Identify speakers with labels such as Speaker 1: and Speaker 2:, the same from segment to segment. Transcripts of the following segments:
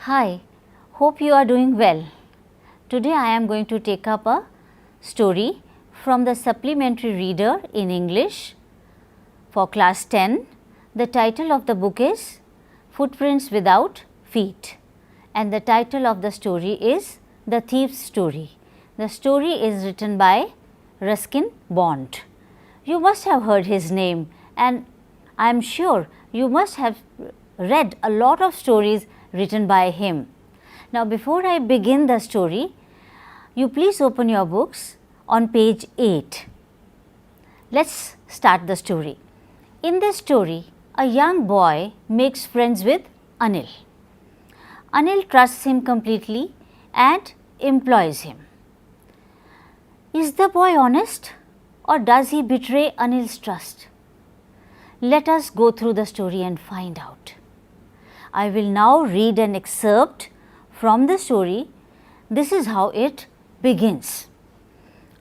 Speaker 1: Hi, hope you are doing well. Today I am going to take up a story from the supplementary reader in English for class 10. The title of the book is Footprints Without Feet and the title of the story is The Thief's Story. The story is written by Ruskin Bond. You must have heard his name and I am sure you must have read a lot of stories written by him. Now, before I begin the story, you please open your books on page 8. Let's start the story. In this story, a young boy makes friends with Anil. Anil trusts him completely and employs him. Is the boy honest or does he betray Anil's trust? Let us go through the story and find out. I will now read an excerpt from the story. This is how it begins.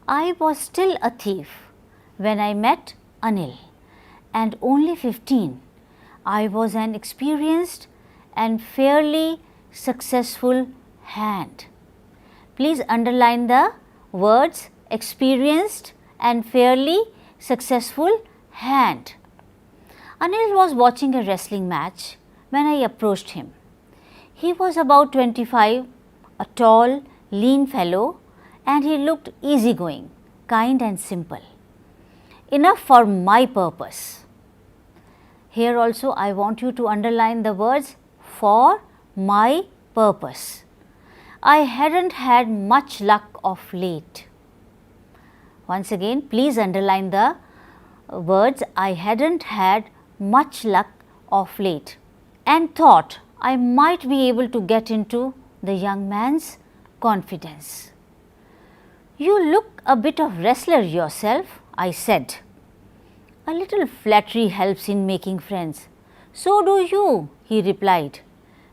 Speaker 1: I was still a thief when I met Anil and only 15. I was an experienced and fairly successful hand. Please underline the words experienced and fairly successful hand. Anil was watching a wrestling match when I approached him. He was about 25, a tall, lean fellow, and he looked easygoing, kind and simple. Enough for my purpose. Here also I want you to underline the words for my purpose. I hadn't had much luck of late. Once again, please underline the words I hadn't had much luck of late and thought I might be able to get into the young man's confidence. You look a bit of wrestler yourself, I said. A little flattery helps in making friends. So do you, he replied,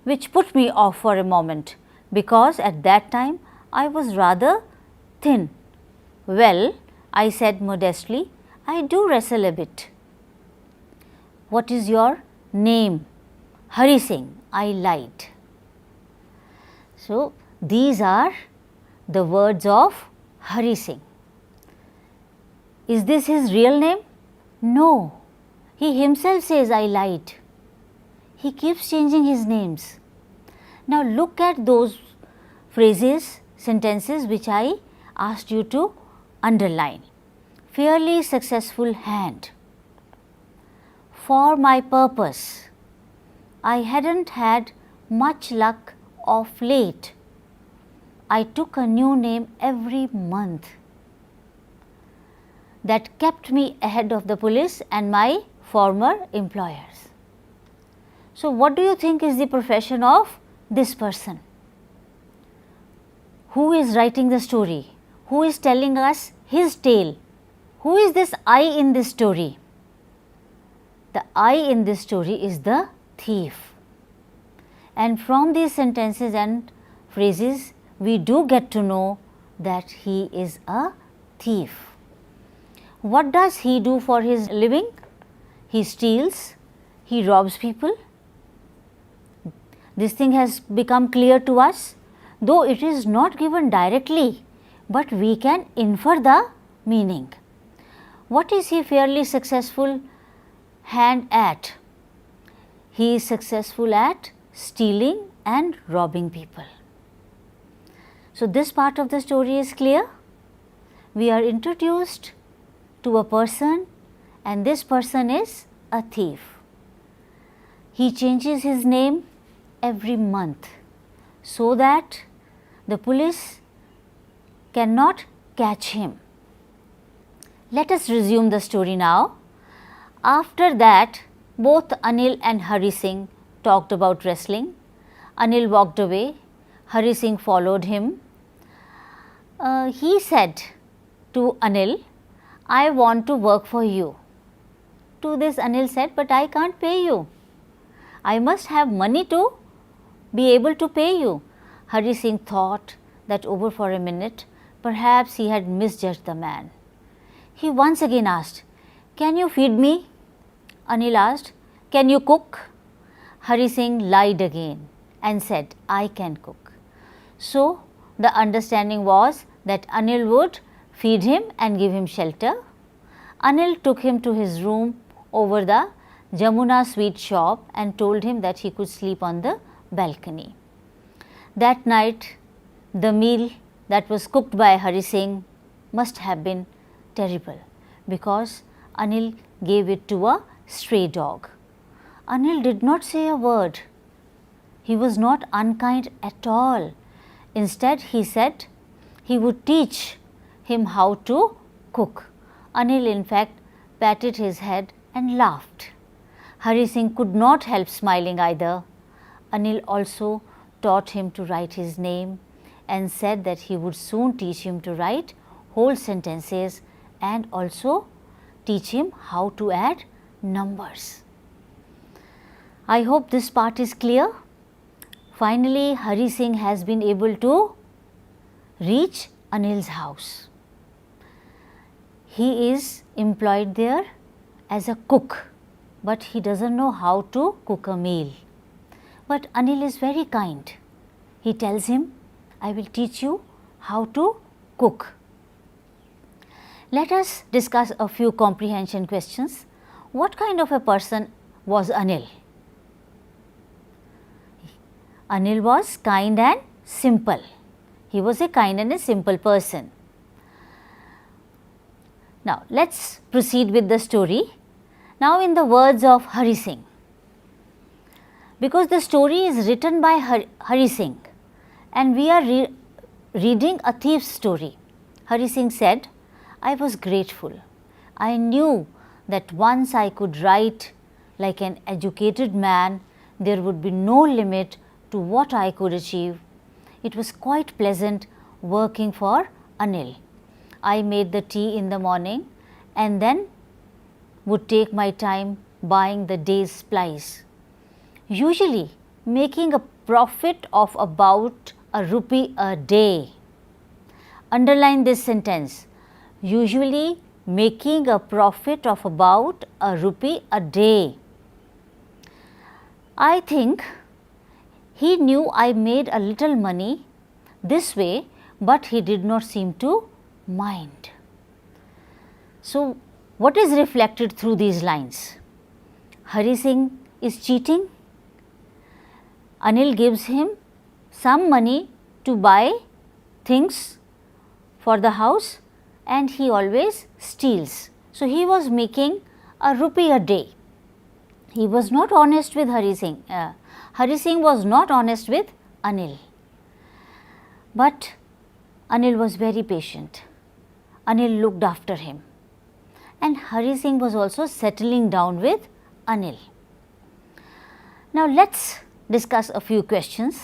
Speaker 1: which put me off for a moment because at that time I was rather thin. Well, I said modestly, I do wrestle a bit. What is your name? Hari Singh, I lied. So, these are the words of Hari Singh. Is this his real name? No, he himself says I lied. He keeps changing his names. Now, look at those phrases, sentences which I asked you to underline. Fairly successful hand. For my purpose. I hadn't had much luck of late. I took a new name every month. That kept me ahead of the police and my former employers. So, what do you think is the profession of this person? Who is writing the story? Who is telling us his tale? Who is this I in this story? The I in this story is the thief. And from these sentences and phrases, we do get to know that he is a thief. What does he do for his living? He steals, he robs people. This thing has become clear to us, though it is not given directly, but we can infer the meaning. What is he fairly successful hand at? He is successful at stealing and robbing people. So, this part of the story is clear. We are introduced to a person and this person is a thief. He changes his name every month so that the police cannot catch him. Let us resume the story now. After that, both Anil and Hari Singh talked about wrestling. Anil walked away. Hari Singh followed him. He said to Anil, I want to work for you. To this Anil said, but I can't pay you. I must have money to be able to pay you. Hari Singh thought that over for a minute. Perhaps he had misjudged the man. He once again asked, can you feed me? Anil asked, can you cook? Hari Singh lied again and said, I can cook. So, the understanding was that Anil would feed him and give him shelter. Anil took him to his room over the Jamuna sweet shop and told him that he could sleep on the balcony. That night, the meal that was cooked by Hari Singh must have been terrible, because Anil gave it to a stray dog. Anil did not say a word. He was not unkind at all. Instead, he said he would teach him how to cook. Anil in fact patted his head and laughed. Hari Singh could not help smiling either. Anil also taught him to write his name and said that he would soon teach him to write whole sentences and also teach him how to add numbers. I hope this part is clear. Finally, Hari Singh has been able to reach Anil's house. He is employed there as a cook, but he does not know how to cook a meal. But Anil is very kind. He tells him, I will teach you how to cook. Let us discuss a few comprehension questions. What kind of a person was Anil? Anil was kind and simple. He was a kind and a simple person. Now, let us proceed with the story. Now, in the words of Hari Singh, because the story is written by Hari Singh and we are reading a thief's story. Hari Singh said, I was grateful. I knew that once I could write like an educated man, there would be no limit to what I could achieve. It was quite pleasant working for Anil. I made the tea in the morning and then would take my time buying the day's supplies, usually making a profit of about ₹1 a day. Underline this sentence, usually making a profit of about ₹1 a day. I think he knew I made a little money this way, but he did not seem to mind. So, what is reflected through these lines? Hari Singh is cheating. Anil gives him some money to buy things for the house and he always steals. So, he was making ₹1 a day. He was not honest with Hari Singh. Hari Singh was not honest with Anil. But Anil was very patient. Anil looked after him. And Hari Singh was also settling down with Anil. Now, let us discuss a few questions.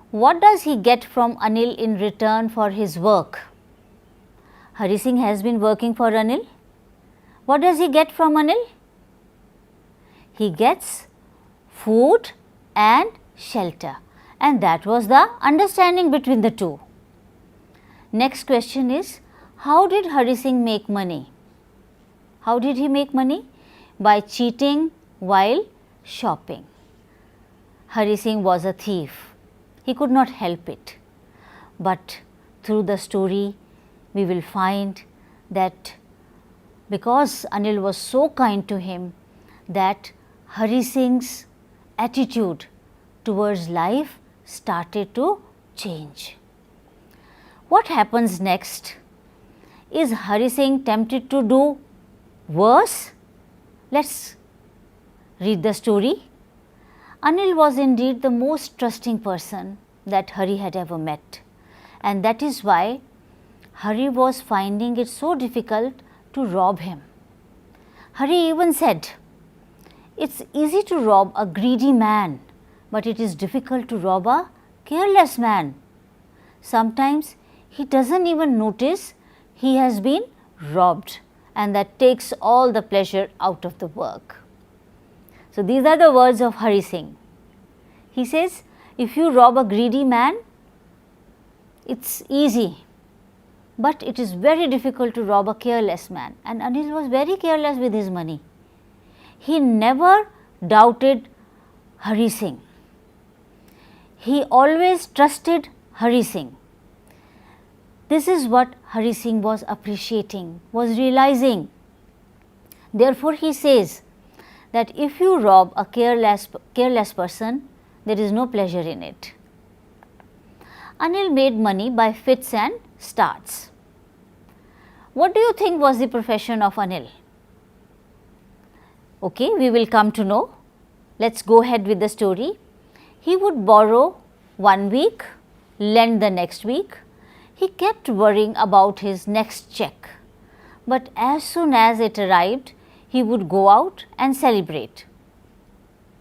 Speaker 1: What does he get from Anil in return for his work? Hari Singh has been working for Anil. What does he get from Anil? He gets food and shelter, and that was the understanding between the two. Next question is, how did Hari Singh make money? How did he make money? By cheating while shopping. Hari Singh was a thief. He could not help it. But through the story, we will find that because Anil was so kind to him, that Hari Singh's attitude towards life started to change. What happens next? Is Hari Singh tempted to do worse? Let us read the story. Anil was indeed the most trusting person that Hari had ever met, and that is why Hari was finding it so difficult to rob him. Hari even said, it's easy to rob a greedy man, but it is difficult to rob a careless man. Sometimes he doesn't even notice he has been robbed, and that takes all the pleasure out of the work. So, these are the words of Hari Singh. He says, if you rob a greedy man, it's easy, but it is very difficult to rob a careless man. And Anil was very careless with his money. He never doubted Hari Singh. he always trusted Hari Singh. This is what Hari Singh was appreciating, was realizing. Therefore, he says that if you rob a careless person, there is no pleasure in it. Anil made money by fits and starts. What do you think was the profession of Anil? Okay, we will come to know. Let's go ahead with the story. He would borrow 1 week, lend the next week. He kept worrying about his next check. But as soon as it arrived, he would go out and celebrate.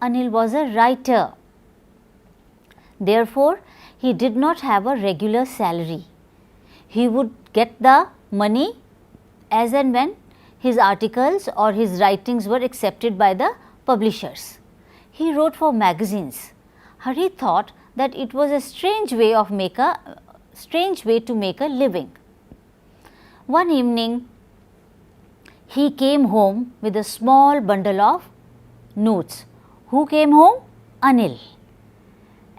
Speaker 1: Anil was a writer. Therefore, he did not have a regular salary. He would get the money as and when his articles or his writings were accepted by the publishers. He wrote for magazines. Hari thought that it was a strange way to make a living. One evening, he came home with a small bundle of notes. Who came home? Anil,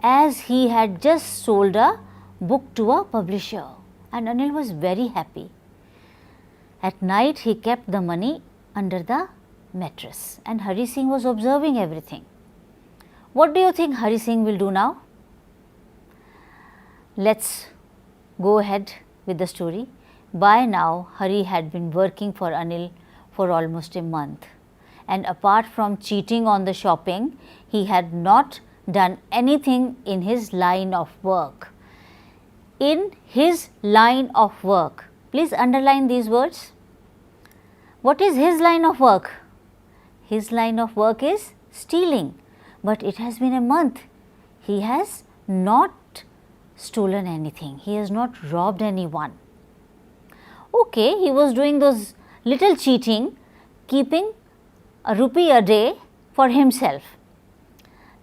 Speaker 1: as he had just sold a book to a publisher, and Anil was very happy. At night, he kept the money under the mattress, and Hari Singh was observing everything. What do you think Hari Singh will do now? Let's go ahead with the story. By now, Hari had been working for Anil for almost a month, and apart from cheating on the shopping, he had not done anything in his line of work. In his line of work. Please underline these words. What is his line of work? His line of work is stealing. But it has been a month. He has not stolen anything. He has not robbed anyone. Okay, he was doing those little cheating, keeping a rupee a day for himself.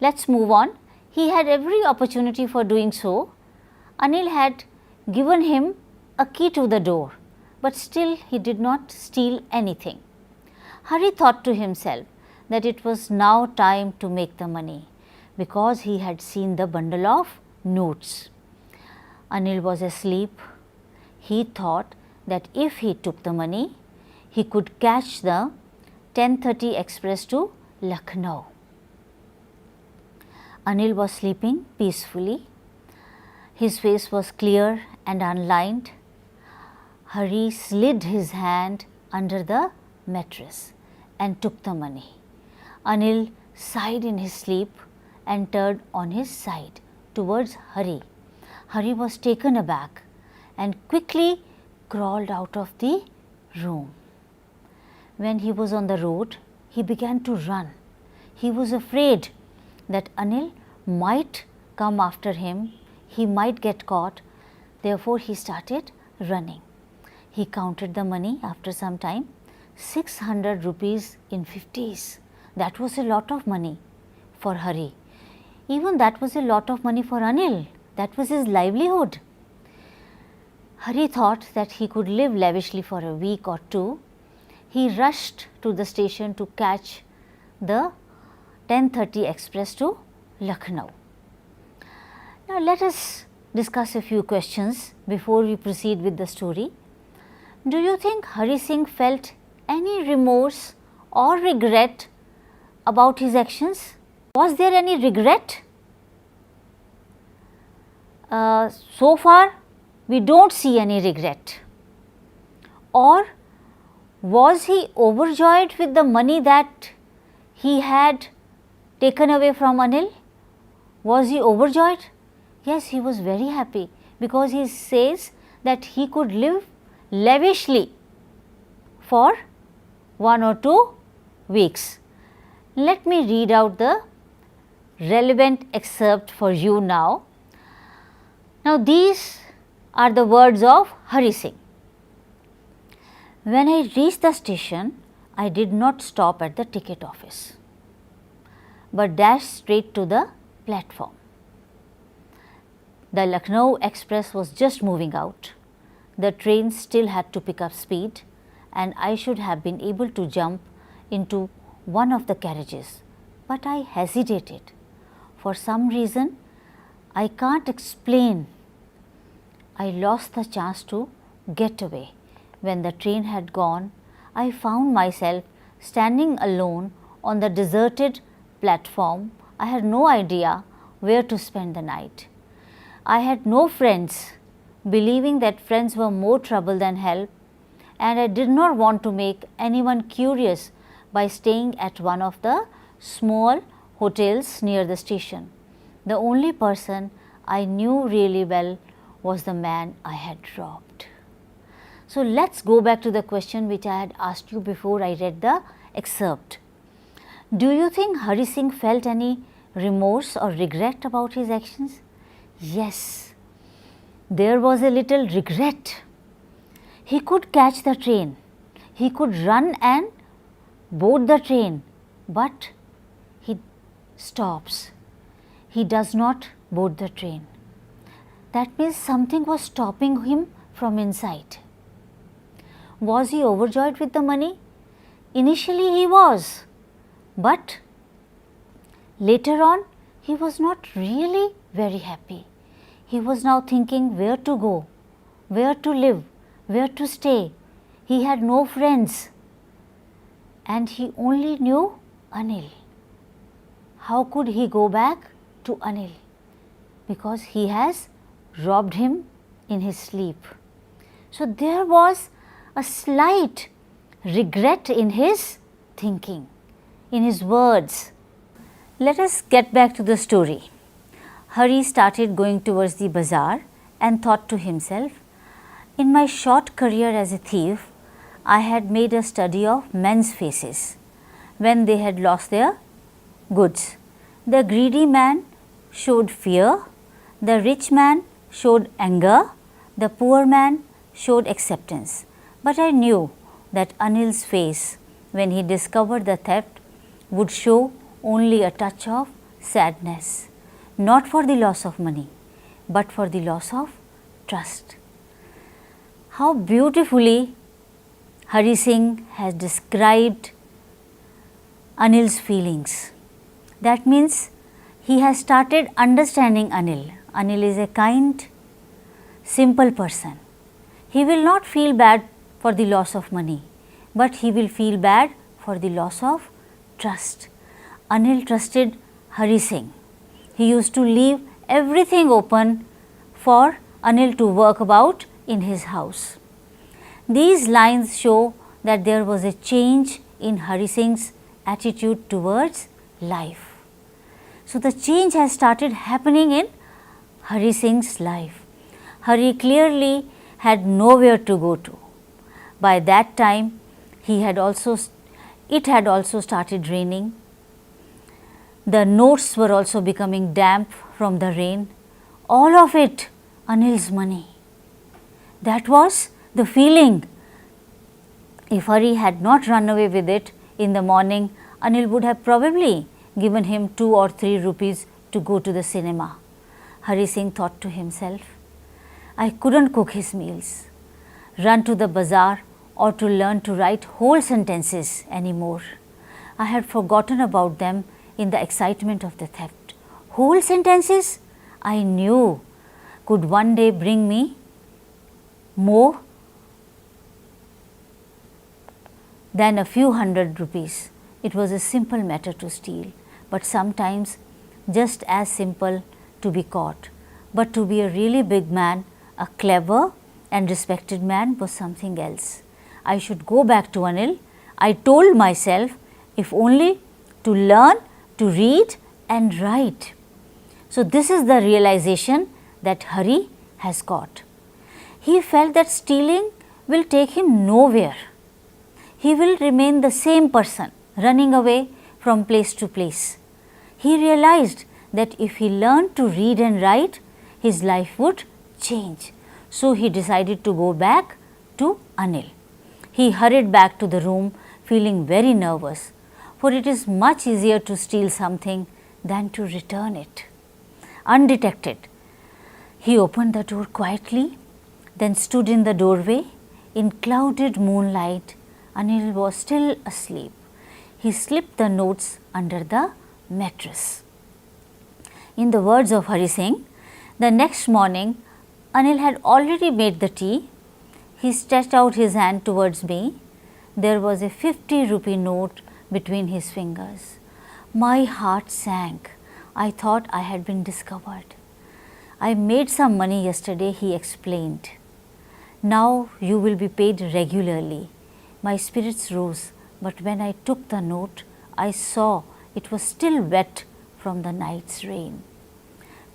Speaker 1: Let's move on. He had every opportunity for doing so. Anil had given him a key to the door, but still he did not steal anything. Hari thought to himself that it was now time to make the money, because he had seen the bundle of notes. Anil was asleep. He thought that if he took the money, he could catch the 10:30 express to Lucknow. Anil was sleeping peacefully. His face was clear and unlined. Hari slid his hand under the mattress and took the money. Anil sighed in his sleep and turned on his side towards Hari. Hari was taken aback and quickly crawled out of the room. When he was on the road, he began to run. He was afraid that Anil might come after him, he might get caught. Therefore, he started running. He counted the money after some time, 600 rupees in 50s. That was a lot of money for Hari. Even that was a lot of money for Anil. That was his livelihood. Hari thought that he could live lavishly for a week or two. He rushed to the station to catch the 10:30 express to Lucknow. Now, let us discuss a few questions before we proceed with the story. Do you think Hari Singh felt any remorse or regret about his actions? Was there any regret? So far, we don't see any regret. Or was he overjoyed with the money that he had taken away from Anil? Was he overjoyed? Yes, he was very happy, because he says that he could live lavishly for 1 or 2 weeks. Let me read out the relevant excerpt for you now. Now, these are the words of Hari Singh. When I reached the station, I did not stop at the ticket office, but dashed straight to the platform. The Lucknow express was just moving out. The train still had to pick up speed, and I should have been able to jump into one of the carriages, but I hesitated. For some reason, I can't explain. I lost the chance to get away. When the train had gone, I found myself standing alone on the deserted platform. I had no idea where to spend the night. I had no friends, believing that friends were more trouble than help, and I did not want to make anyone curious by staying at one of the small hotels near the station. The only person I knew really well was the man I had robbed. So let's go back to the question which I had asked you before I read the excerpt. Do you think Hari Singh felt any remorse or regret about his actions? Yes, there was a little regret. He could catch the train, he could run and board the train, but he stops. He does not board the train. That means something was stopping him from inside. Was he overjoyed with the money? Initially he was, but later on he was not really very happy. He was now thinking where to go, where to live, where to stay. He had no friends and he only knew Anil. How could he go back to Anil? Because he has robbed him in his sleep. So there was a slight regret in his thinking, in his words. Let us get back to the story. Hari started going towards the bazaar and thought to himself, in my short career as a thief, I had made a study of men's faces when they had lost their goods. The greedy man showed fear, the rich man showed anger, the poor man showed acceptance. But I knew that Anil's face, when he discovered the theft, would show only a touch of sadness, not for the loss of money, but for the loss of trust. How beautifully Hari Singh has described Anil's feelings. That means he has started understanding Anil. Anil is a kind, simple person. He will not feel bad for the loss of money, but he will feel bad for the loss of trust. Anil trusted Hari Singh. He used to leave everything open for Anil to work about in his house. These lines show that there was a change in Hari Singh's attitude towards life. So the change has started happening in Hari Singh's life. Hari clearly had nowhere to go to. By that time, it had also started raining. The notes were also becoming damp from the rain. All of it Anil's money. That was the feeling. If Hari had not run away with it in the morning, Anil would have probably given him 2 or 3 rupees to go to the cinema. Hari Singh thought to himself, I couldn't cook his meals, run to the bazaar or to learn to write whole sentences anymore. I had forgotten about them in the excitement of the theft. Whole sentences I knew could one day bring me more than a few hundred rupees. It was a simple matter to steal, but sometimes just as simple to be caught. But to be a really big man, a clever and respected man, was something else. I should go back to Anil. I told myself, if only to learn to read and write. So this is the realization that Hari has got. He felt that stealing will take him nowhere. He will remain the same person, running away from place to place. He realized that if he learned to read and write, his life would change. So he decided to go back to Anil. He hurried back to the room feeling very nervous, for it is much easier to steal something than to return it undetected. He opened the door quietly, then stood in the doorway. In clouded moonlight, Anil was still asleep. He slipped the notes under the mattress. In the words of Hari Singh, The next morning, Anil had already made the tea. He stretched out his hand towards me. There was a 50-rupee note between his fingers. My heart sank. I thought I had been discovered. I made some money yesterday, he explained. Now you will be paid regularly. My spirits rose, but when I took the note, I saw it was still wet from the night's rain.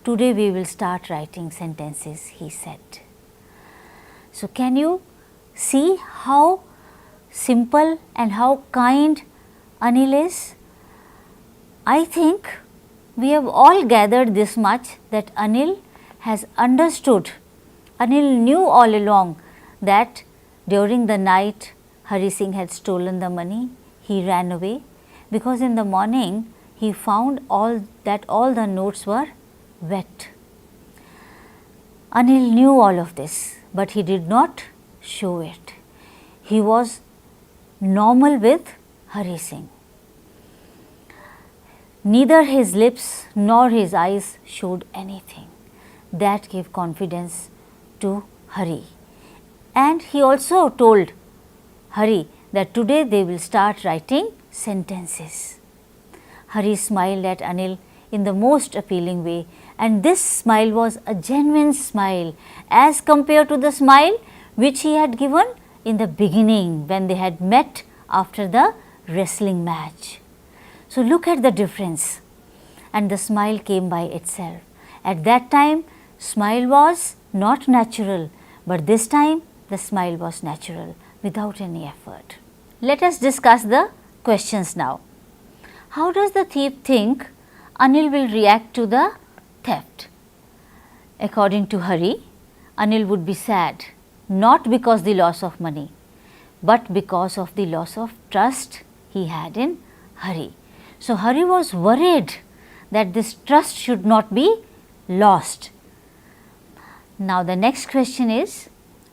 Speaker 1: Today we will start writing sentences, he said. So can you see how simple and how kind Anil is? I think we have all gathered this much, that Anil has understood. Anil knew all along that during the night Hari Singh had stolen the money. He ran away because in the morning he found all the notes were wet. Anil knew all of this, but he did not show it. He was normal with Hari Singh. Neither his lips nor his eyes showed anything. That gave confidence to Hari. And he also told Hari that today they will start writing sentences. Hari smiled at Anil in the most appealing way, and this smile was a genuine smile as compared to the smile which he had given in the beginning when they had met after the wrestling match. So look at the difference, and the smile came by itself. At that time, smile was not natural, but this time the smile was natural without any effort. Let us discuss the questions now. How does the thief think Anil will react to the theft? According to Hari, Anil would be sad, not because the loss of money, but because of the loss of trust he had in Hari. So Hari was worried that this trust should not be lost. Now the next question is,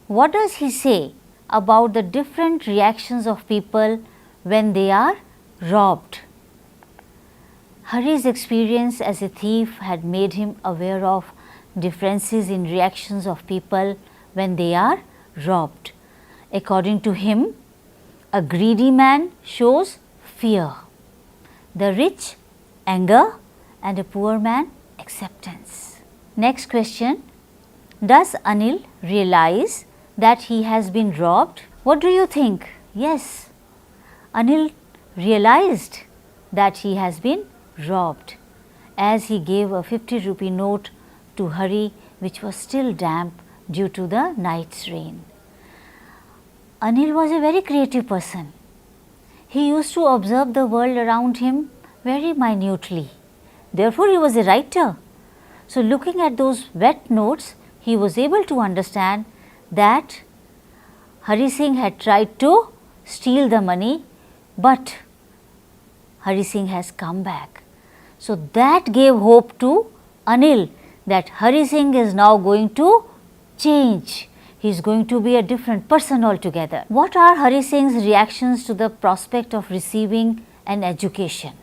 Speaker 1: what does he say about the different reactions of people when they are robbed? Hari's experience as a thief had made him aware of differences in reactions of people when they are robbed. According to him, a greedy man shows fear, the rich anger, and a poor man acceptance. Next question, does Anil realize that he has been robbed? What do you think? Yes, Anil realized that he has been robbed as he gave a 50-rupee note to Hari, which was still damp due to the night's rain. Anil was a very creative person. He used to observe the world around him very minutely. Therefore, he was a writer. So, looking at those wet notes, he was able to understand that Hari Singh had tried to steal the money, but Hari Singh has come back. So, that gave hope to Anil that Hari Singh is now going to change. He is going to be a different person altogether. What are Hari Singh's reactions to the prospect of receiving an education?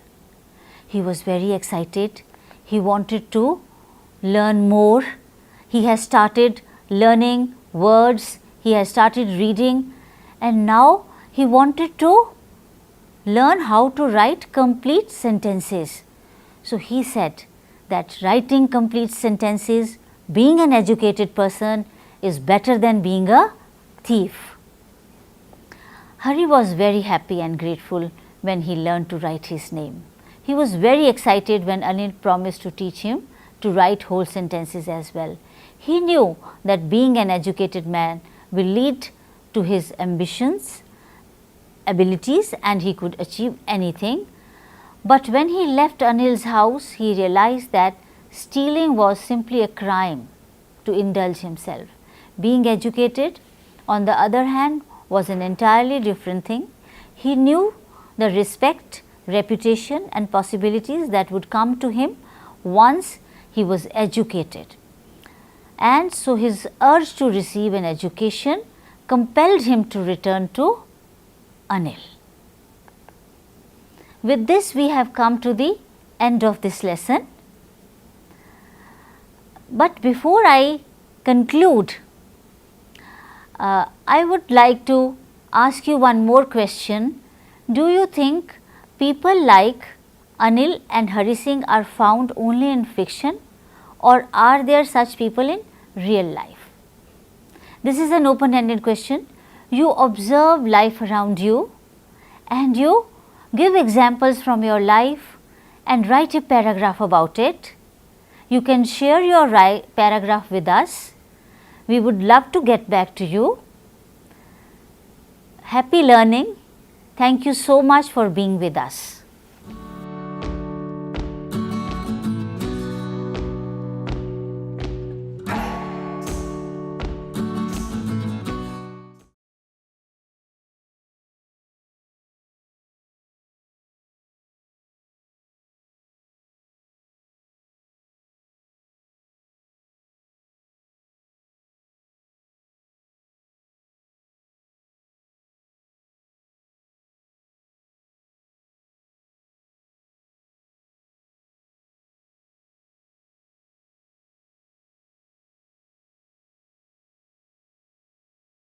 Speaker 1: He was very excited. He wanted to learn more. He has started learning words. He has started reading, and now he wanted to learn how to write complete sentences. So, he said that writing complete sentences, being an educated person, is better than being a thief. Hari was very happy and grateful when he learned to write his name. He was very excited when Anil promised to teach him to write whole sentences as well. He knew that being an educated man will lead to his ambitions, abilities, and he could achieve anything. But when he left Anil's house, he realized that stealing was simply a crime to indulge himself. Being educated, on the other hand, was an entirely different thing. He knew the respect, reputation, and possibilities that would come to him once he was educated. And so his urge to receive an education compelled him to return to Anil. With this, we have come to the end of this lesson. But before I conclude, I would like to ask you one more question. Do you think people like Anil and Hari Singh are found only in fiction, or are there such people in real life? This is an open-ended question. You observe life around you and you give examples from your life and write a paragraph about it. You can share your paragraph with us. We would love to get back to you. Happy learning. Thank you so much for being with us.